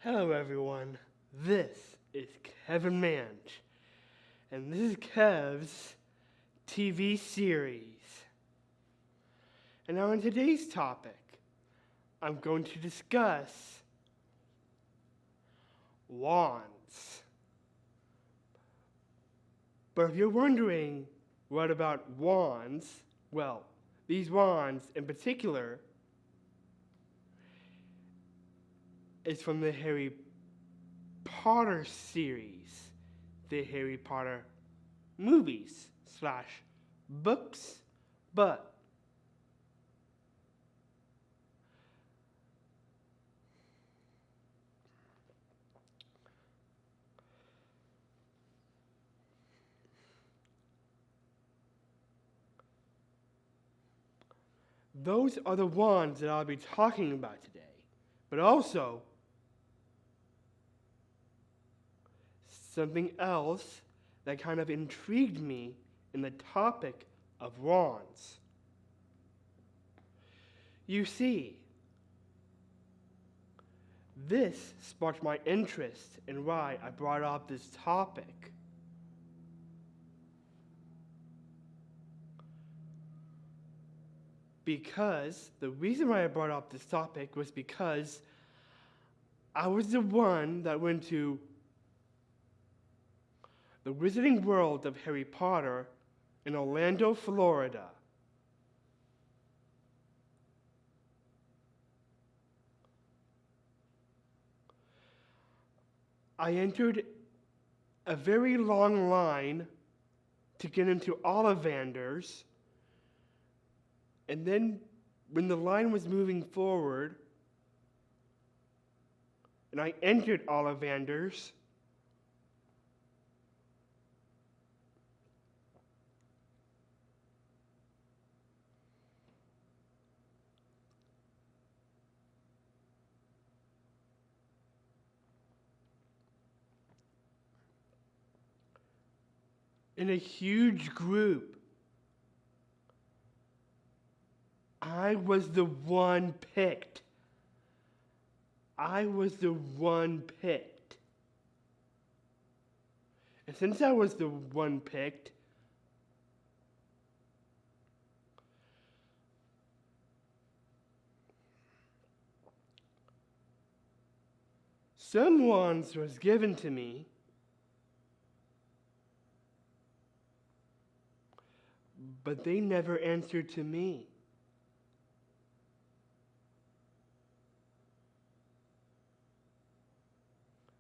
Hello everyone, this is Kevin Manch, and this is Kev's TV series. And now in today's topic, I'm going to discuss wands. But if you're wondering what about wands, well, these wands in particular is from the Harry Potter series, the Harry Potter movies / books, but those are the wands that I'll be talking about today. But also, something else that kind of intrigued me in the topic of wands. You see, this sparked my interest in why I brought up this topic. Because the reason why I brought up this topic was because I was the one that went to the Wizarding World of Harry Potter in Orlando, Florida. I entered a very long line to get into Ollivanders, and then when the line was moving forward, and I entered Ollivanders, in a huge group, I was the one picked. I was the one picked. And since I was the one picked, some wands was given to me, but they never answered to me.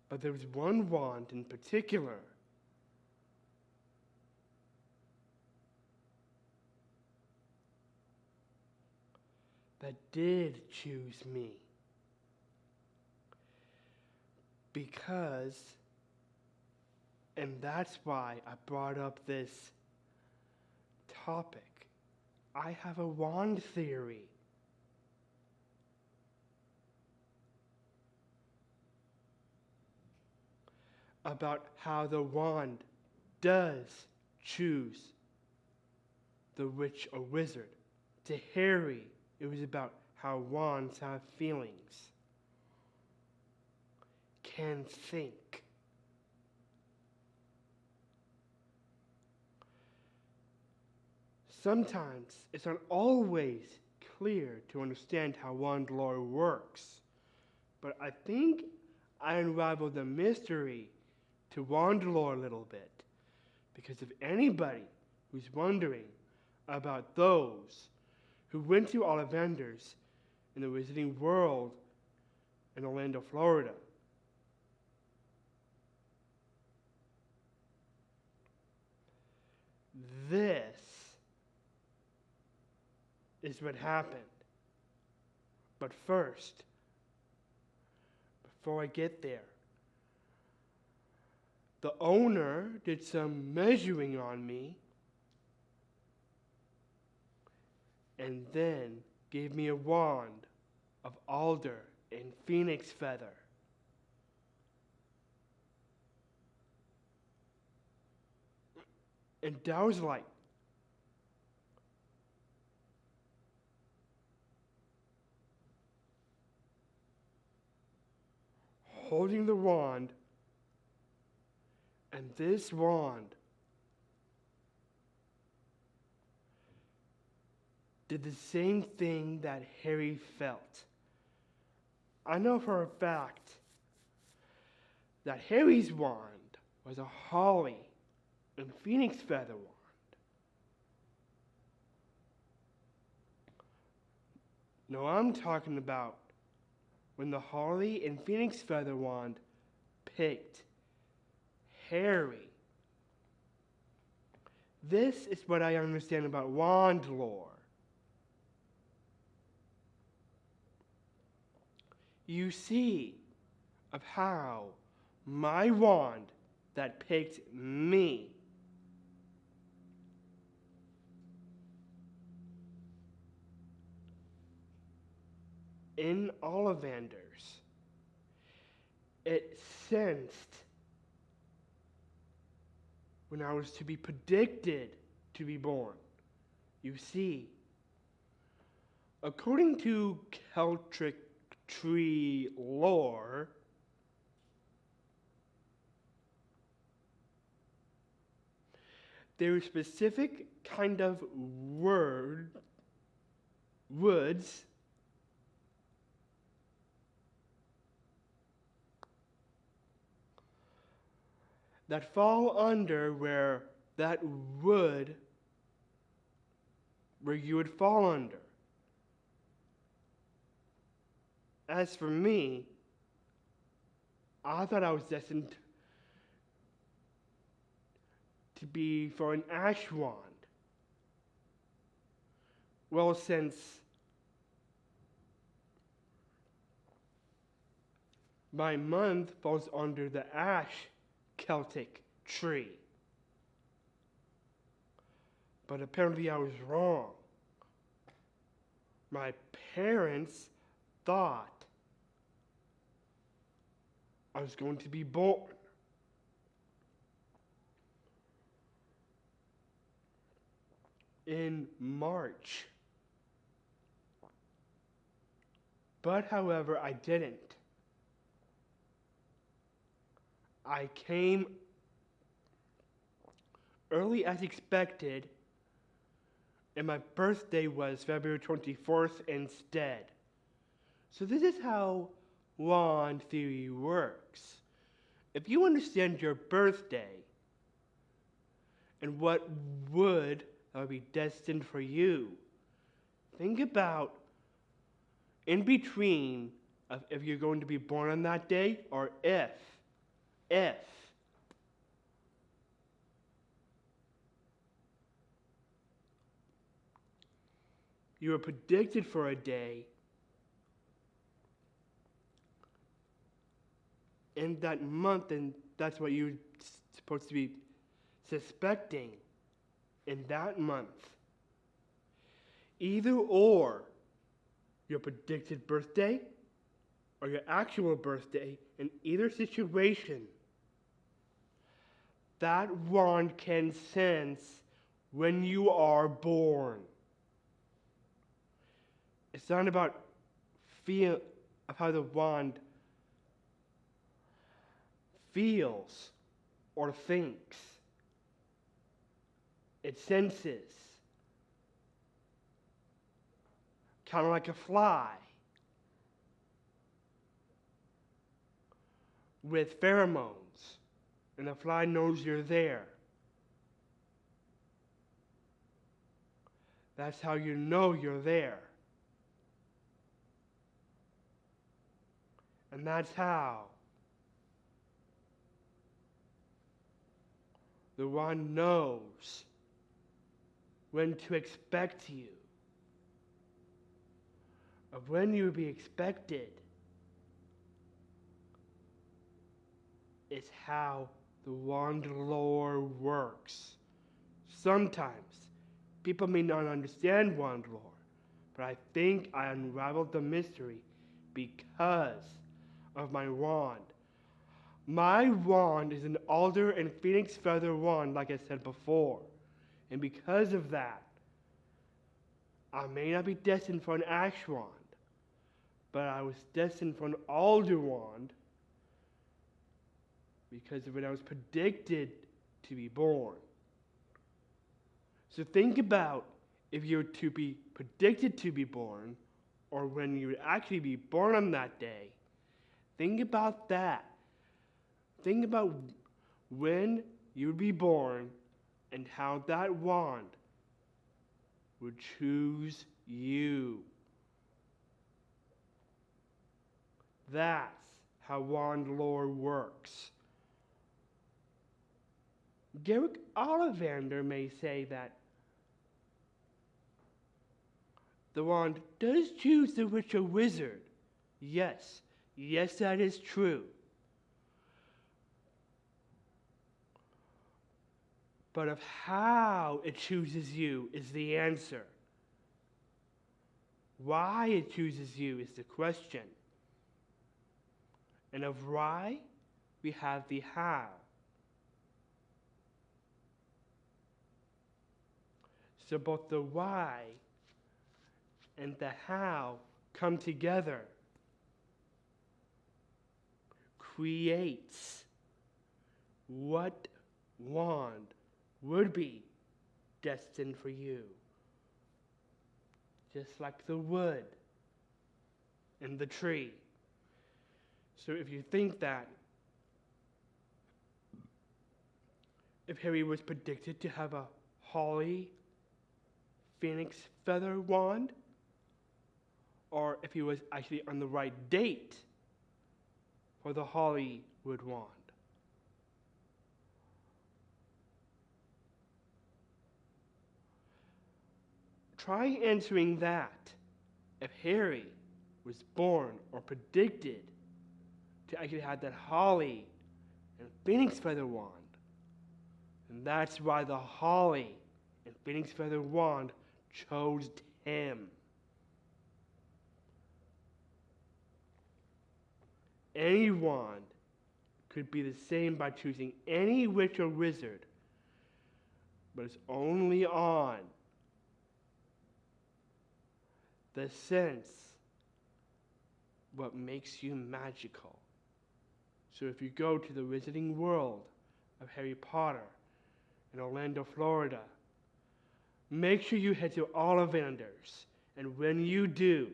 But there was one wand in particular that did choose me. Because, and that's why I brought up this topic, I have a wand theory. About how the wand does choose the witch or wizard. To Harry, it was about how wands have feelings, can think. Sometimes it's not always clear to understand how wand lore works, but I think I unraveled the mystery to wand lore a little bit, because if anybody who's wondering about those who went to Ollivanders in the Wizarding World in Orlando, Florida, this is what happened. But first, before I get there, the owner did some measuring on me and then gave me a wand of alder and phoenix feather. And I was like, holding the wand, and this wand did the same thing that Harry felt. I know for a fact that Harry's wand was a holly and phoenix feather wand. No, I'm talking about when the holly and phoenix feather wand picked Harry. This is what I understand about wand lore. You see of how my wand that picked me in Ollivanders, it sensed when I was to be predicted to be born. You see, according to Celtic tree lore, there are specific kind of woods that fall under where you would fall under. As for me, I thought I was destined to be for an ash wand. Well, since my month falls under the ash Celtic tree. But apparently I was wrong. My parents thought I was going to be born in March. But however, I didn't. I came early as expected, and my birthday was February 24th instead. So this is how wand theory works. If you understand your birthday and what would be destined for you, think about in between of if you're going to be born on that day or if you were predicted for a day in that month, and that's what you're supposed to be suspecting in that month. Either or your predicted birthday or your actual birthday, in either situation, that wand can sense when you are born. It's not about feel of how the wand feels or thinks. It senses. Kind of like a fly with pheromones, and the fly knows you're there. That's how you know you're there. And that's how the wand knows when to expect you, of when you will be expected. It's how the wand lore works. Sometimes people may not understand wand lore, but I think I unraveled the mystery because of my wand. My wand is an alder and phoenix feather wand, like I said before. And because of that, I may not be destined for an ash wand, but I was destined for an alder wand because of when I was predicted to be born. So think about if you were to be predicted to be born, or when you would actually be born on that day. Think about that. Think about when you would be born and how that wand would choose you. That's how wand lore works. Garrick Ollivander may say that the wand does choose the witch or wizard. Yes, that is true. But of how it chooses you is the answer. Why it chooses you is the question. And of why, we have the how. So both the why and the how come together, creates what wand would be destined for you. Just like the wood and the tree. So if you think that if Harry was predicted to have a holly phoenix feather wand, or if he was actually on the right date for the Hollywood wand. Try answering that. If Harry was born or predicted to actually have that holly and phoenix feather wand, and that's why the holly and phoenix feather wand chose him. Any wand could be the same by choosing any witch or wizard, but it's only on the sense what makes you magical. So if you go to the Wizarding World of Harry Potter in Orlando, Florida, make sure you head to Ollivander's, and when you do,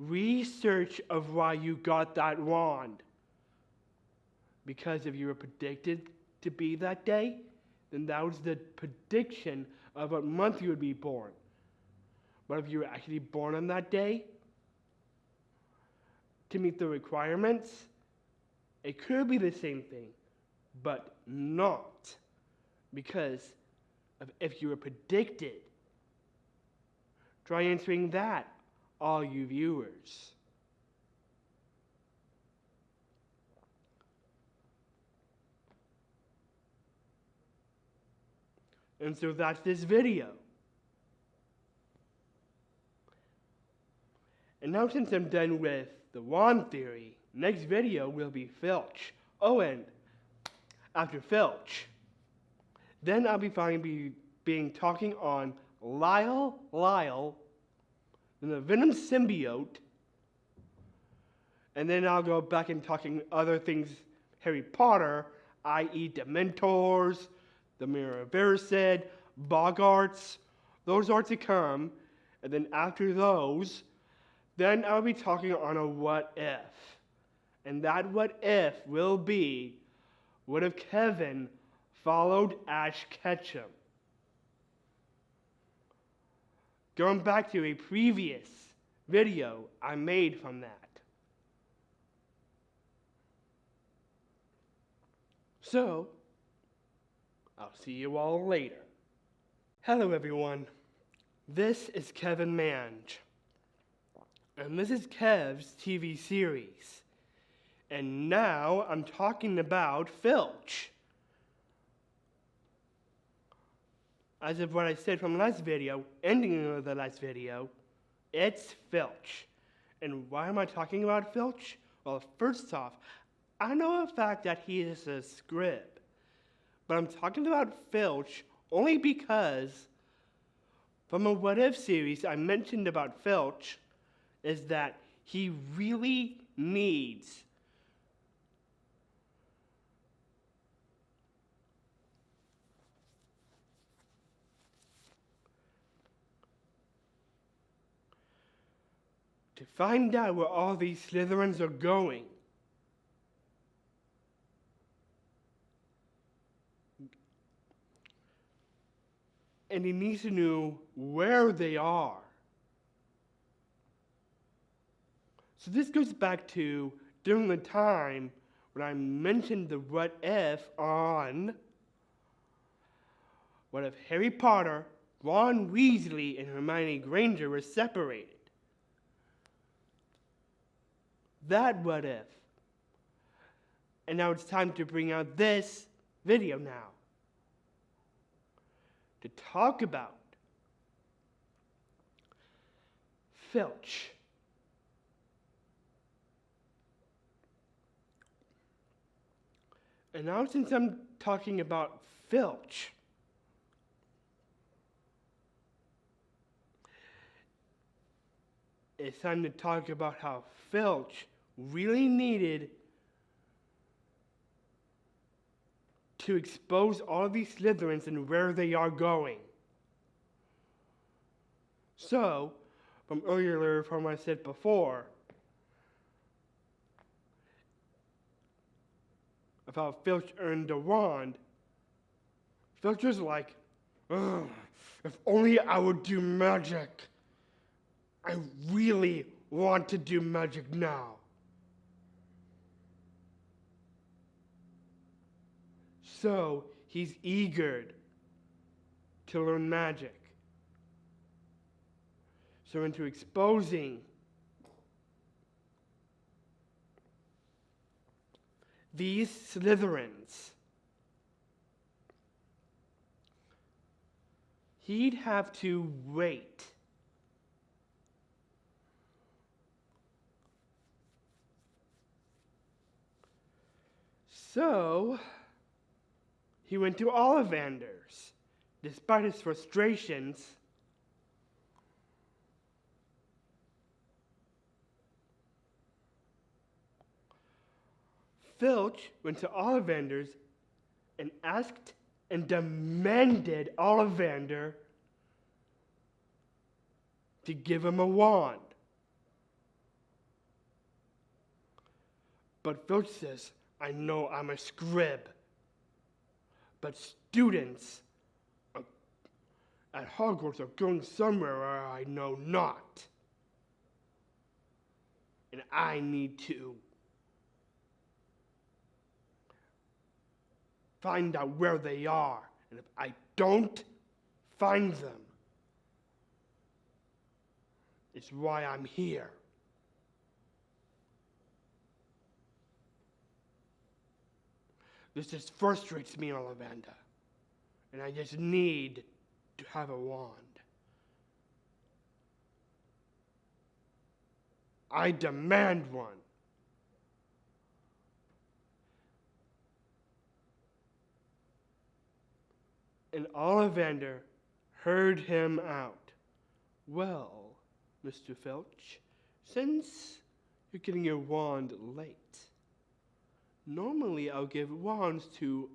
research of why you got that wand. Because if you were predicted to be that day, then that was the prediction of what month you would be born. But if you were actually born on that day, to meet the requirements, it could be the same thing, but not. Because of if you were predicted. Try answering that, all you viewers. And so that's this video. And now since I'm done with the wand theory, next video will be Filch. Oh, and after Filch, then I'll be talking on Lyle, then the Venom symbiote, and then I'll go back and talking other things Harry Potter, i.e. Dementors, the Mirror Verised, Boggarts. Those are to come, and then after those, then I'll be talking on a what if. And that what if will be, what if Kevin followed Ash Ketchum? Going back to a previous video I made from that. So, I'll see you all later. Hello everyone, this is Kevin Mange. And this is Kev's TV series. And now I'm talking about Filch. As of what I said from last video, ending of the last video, it's Filch. And why am I talking about Filch? Well, first off, I know the fact that he is a scrib. But I'm talking about Filch only because from a What If series I mentioned about Filch is that he really needs to find out where all these Slytherins are going. And he needs to know where they are. So this goes back to during the time when I mentioned the what if on what if Harry Potter, Ron Weasley, and Hermione Granger were separated. That what if. And now it's time to bring out this video now to talk about Filch. And now since I'm talking about Filch, it's time to talk about how Filch really needed to expose all of these Slytherins and where they are going. So, from what I said before, about Filch earned a wand, Filch was like, ugh, if only I would do magic. I really want to do magic now. So he's eager to learn magic. So into exposing these Slytherins, he'd have to wait. So he went to Ollivander's. Despite his frustrations, Filch went to Ollivander's and asked and demanded Ollivander to give him a wand. But Filch says, I know I'm a scrib, but students at Hogwarts are going somewhere where I know not. And I need to find out where they are. And if I don't find them, it's why I'm here. This just frustrates me, Ollivander. And I just need to have a wand. I demand one. And Ollivander heard him out. Well, Mr. Filch, since you're getting your wand late, normally I'll give wands to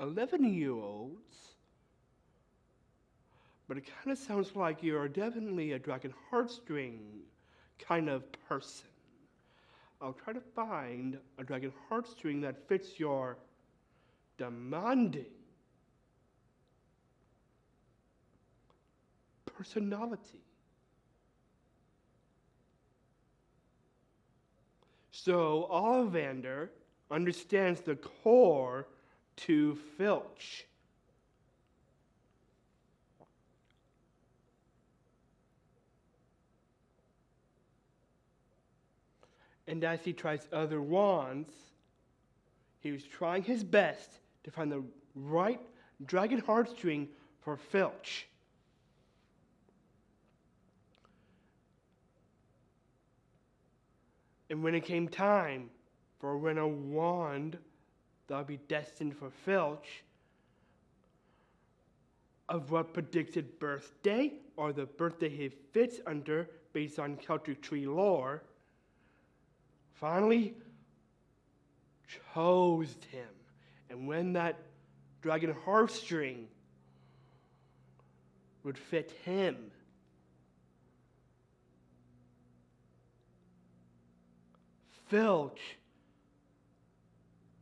11-year-olds, but it kind of sounds like you're definitely a dragon heartstring kind of person. I'll try to find a dragon heartstring that fits your demanding personality. So Ollivander understands the core to Filch. And as he tries other wands, he was trying his best to find the right dragon heartstring for Filch. And when it came time for when a wand that would be destined for Filch, of what predicted birthday or the birthday he fits under based on Celtic Tree lore, finally chose him. And when that dragon heartstring would fit him, Filch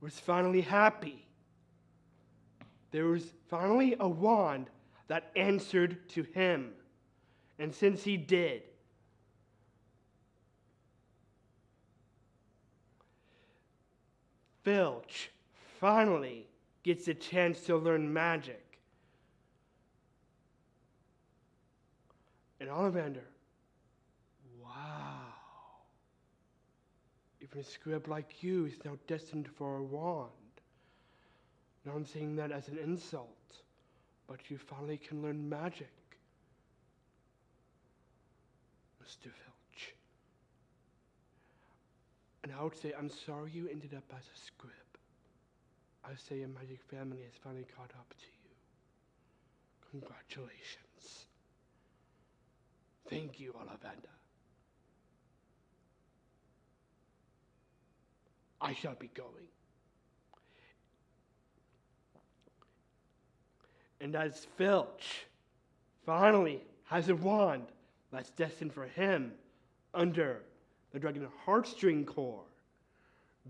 was finally happy. There was finally a wand that answered to him. And since he did, Filch finally gets a chance to learn magic. And Ollivander, wow. Even a scrib like you is now destined for a wand. Now I'm saying that as an insult, but you finally can learn magic, Mr. Filch. And I would say, I'm sorry you ended up as a scrib. I say your magic family has finally caught up to you. Congratulations. Thank you, Ollivander. I shall be going. And as Filch finally has a wand that's destined for him under the dragon heartstring core,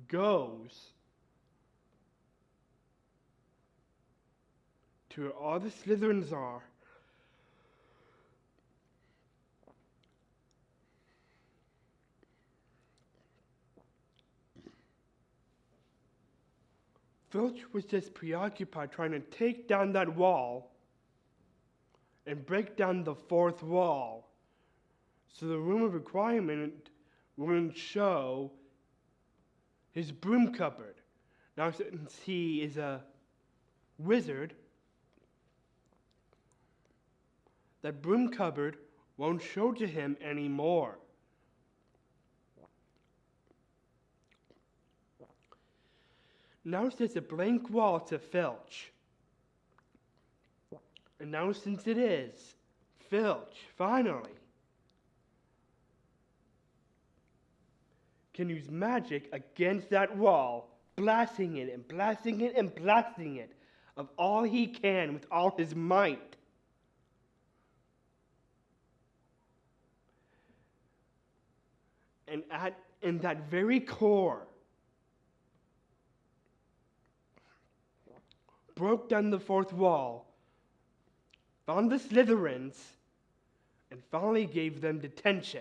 goes to where all the Slytherins are, Filch was just preoccupied trying to take down that wall and break down the fourth wall, so the room of requirement wouldn't show his broom cupboard. Now, since he is a wizard, that broom cupboard won't show to him anymore. Now there's a blank wall to Filch. And now since it is, Filch, finally, can use magic against that wall, blasting it and blasting it and blasting it of all he can with all his might. And in that very core, broke down the fourth wall, found the Slytherins, and finally gave them detention.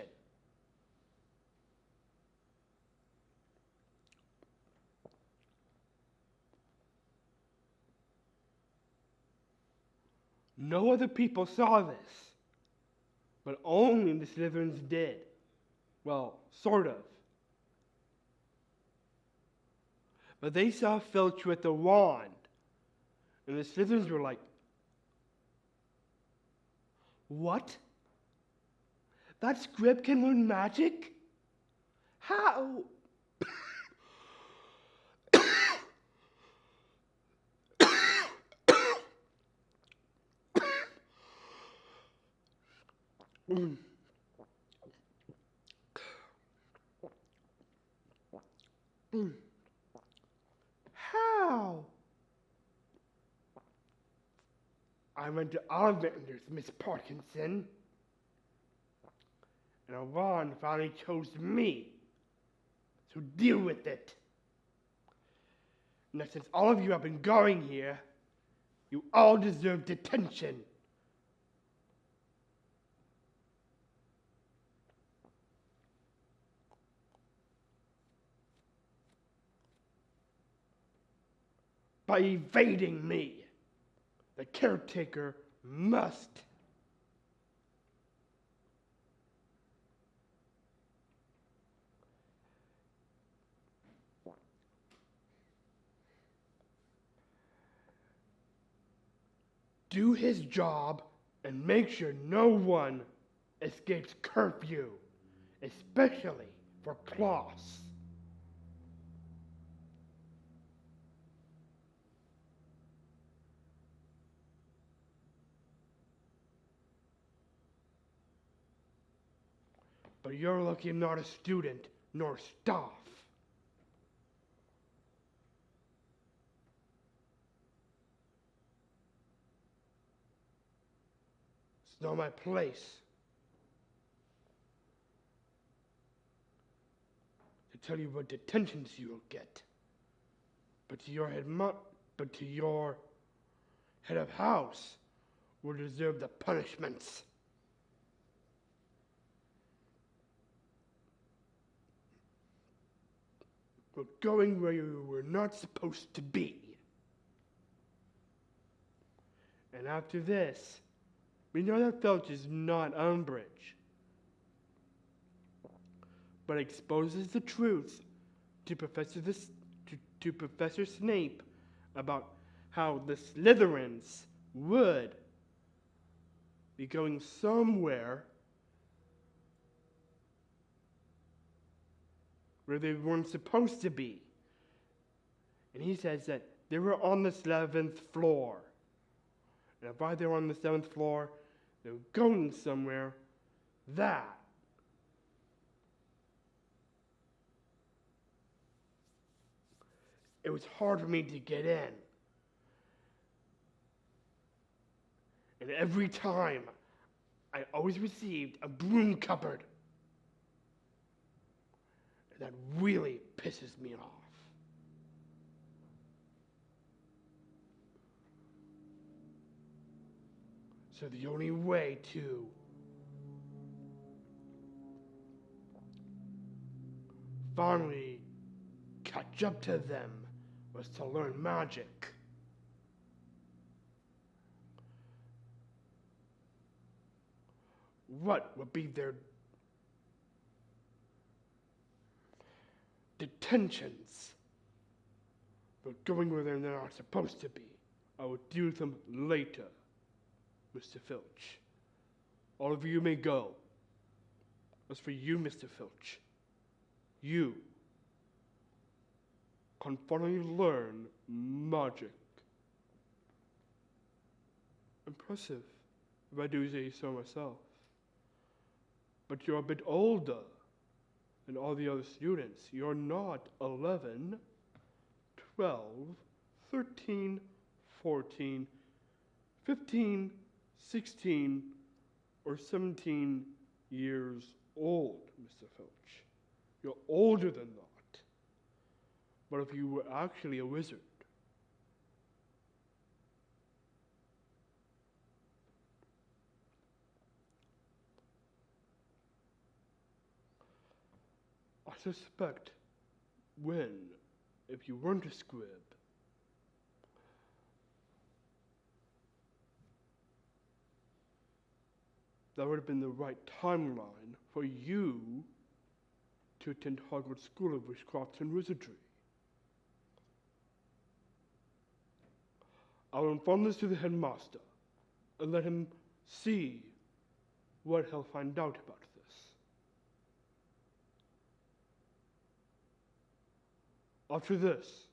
No other people saw this, but only the Slytherins did. Well, sort of. But they saw Filch with the wand, and the Slytherins were like, what? That scrib can learn magic? How? How? I went to Ollivander's, Miss Parkinson, and a wand finally chose me. So deal with it. Now, since all of you have been going here, you all deserve detention. By evading me, the caretaker must. Do his job and make sure no one escapes curfew, especially for Klaus. But you're lucky I'm not a student nor staff. It's not my place tell you what detentions you'll get. But to your head of house will deserve the punishments. For going where you were not supposed to be. And after this, we know that Filch is not Umbridge, but exposes the truth to Professor Snape about how the Slytherins would be going somewhere where they weren't supposed to be. And he says that they were on the 7th floor. And while they were on the 7th floor, they were going somewhere that it was hard for me to get in. And every time, I always received a broom cupboard. And that really pisses me off. So the only way to finally catch up to them was to learn magic. What would be their detentions for going where they're not supposed to be? I will deal with them later, Mr. Filch. All of you may go. As for you, Mr. Filch, you can finally learn magic. Impressive, if I do say so myself. But you're a bit older than all the other students. You're not 11, 12, 13, 14, 15, 16, or 17 years old, Mr. Filch. You're older than that. But if you were actually a wizard, I suspect if you weren't a squib, that would have been the right timeline for you to attend Hogwarts School of Witchcraft and Wizardry. I will inform this to the headmaster and let him see what he'll find out about this. After this,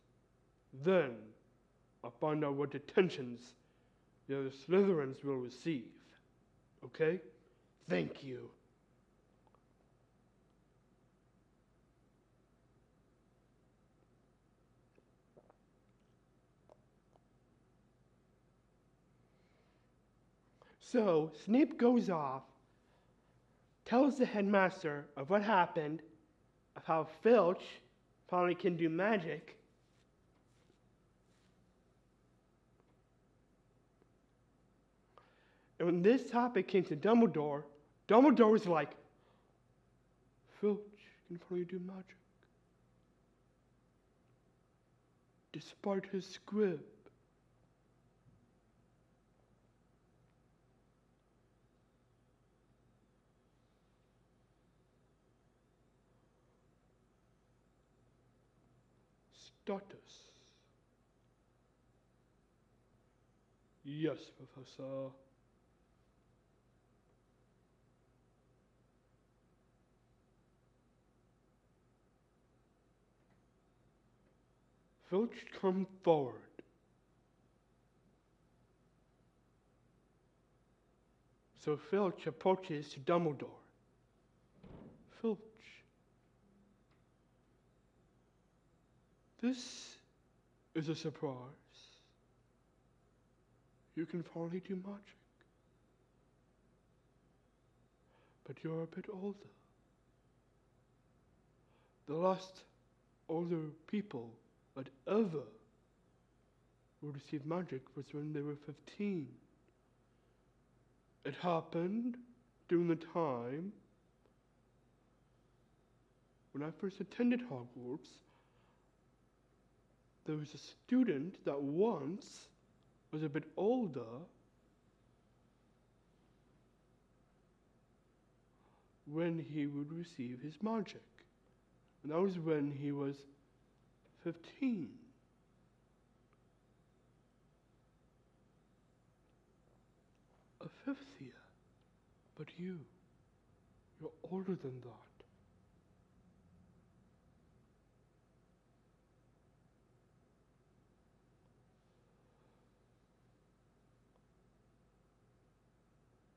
then I'll find out what detentions the other Slytherins will receive. Okay? Thank you. So Snape goes off, tells the headmaster of what happened, of how Filch finally can do magic. And when this topic came to Dumbledore, Dumbledore was like, Filch can finally do magic. Despite his squib. Status. Yes, Professor. Filch, come forward. So Filch approaches to Dumbledore. Filch, this is a surprise. You can finally do magic. But you're a bit older. the last older people that ever would receive magic was when they were 15. It happened during the time when I first attended Hogwarts. There was a student that once was a bit older when he would receive his magic. And that was when he was 15. A fifth year. But you're older than that.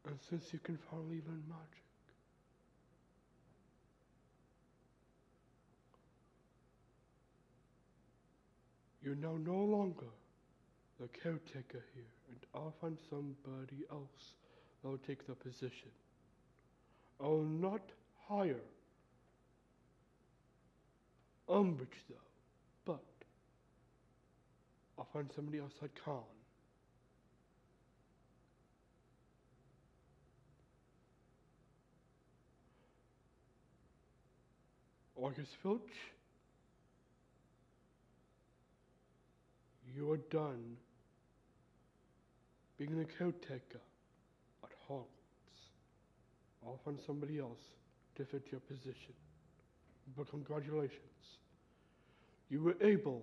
And since you can finally learn magic, you're now no longer the caretaker here, and I'll find somebody else that will take the position. I will not hire Umbridge though, but I'll find somebody else that can. August Filch, you are done being the caretaker at Hogwarts. I'll find somebody else to fit your position. But congratulations. You were able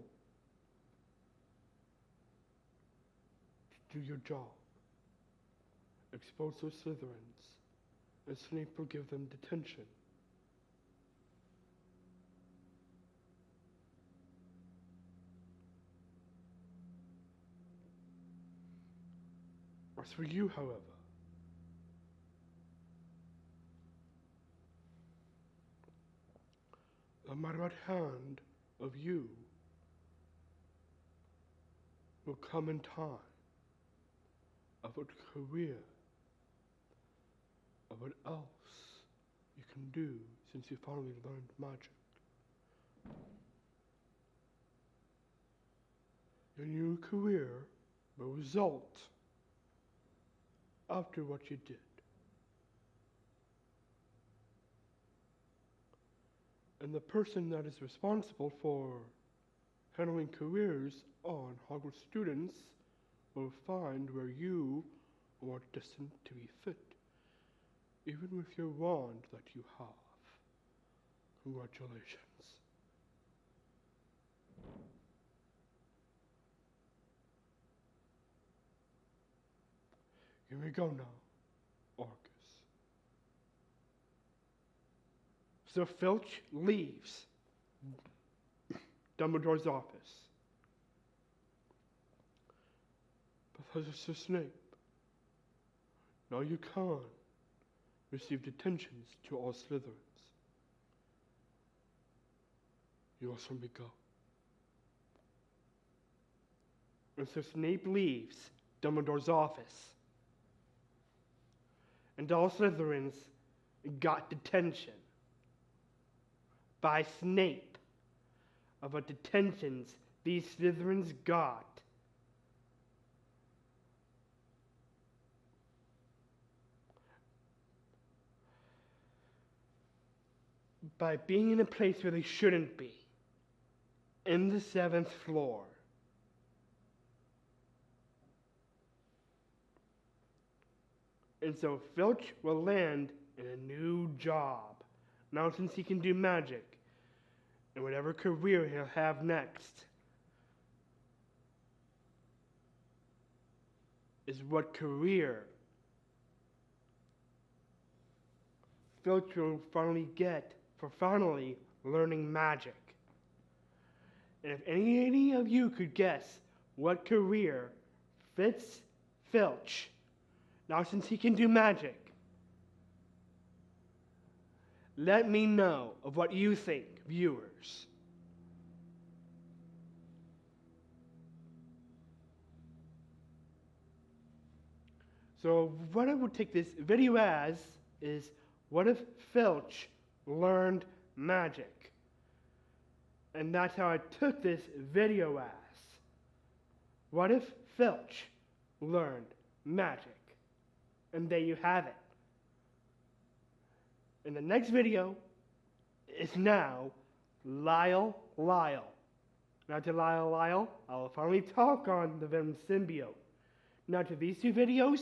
to do your job. Expose those Slytherins, and Snape will give them detention. As for you, however, the matter at hand of you will come in time of what career, of what else you can do since you finally learned magic. Your new career will result after what you did. And the person that is responsible for handling careers on Hogwarts students will find where you are destined to be fit, even with your wand that you have. Congratulations. Here we go now, Arcus. So Filch leaves Dumbledore's office. Professor Snape, now you can receive detentions to all Slytherins. You also may go. And so Snape leaves Dumbledore's office. And all Slytherins got detention by Snape of what detentions these Slytherins got. By being in a place where they shouldn't be, in the 7th floor. And so Filch will land in a new job, now since he can do magic, and whatever career he'll have next is what career Filch will finally get for finally learning magic. And if any of you could guess what career fits Filch, now since he can do magic, let me know of what you think, viewers. So what I would take this video as is, what if Filch learned magic? And that's how I took this video as. What if Filch learned magic? And there you have it. In the next video is now Lyle. Now to Lyle, I will finally talk on the Venom symbiote. Now to these two videos,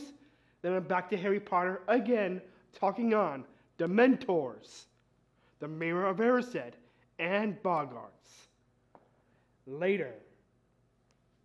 then I'm back to Harry Potter again, talking on Dementors, the Mirror of Erised, and Boggarts. Later.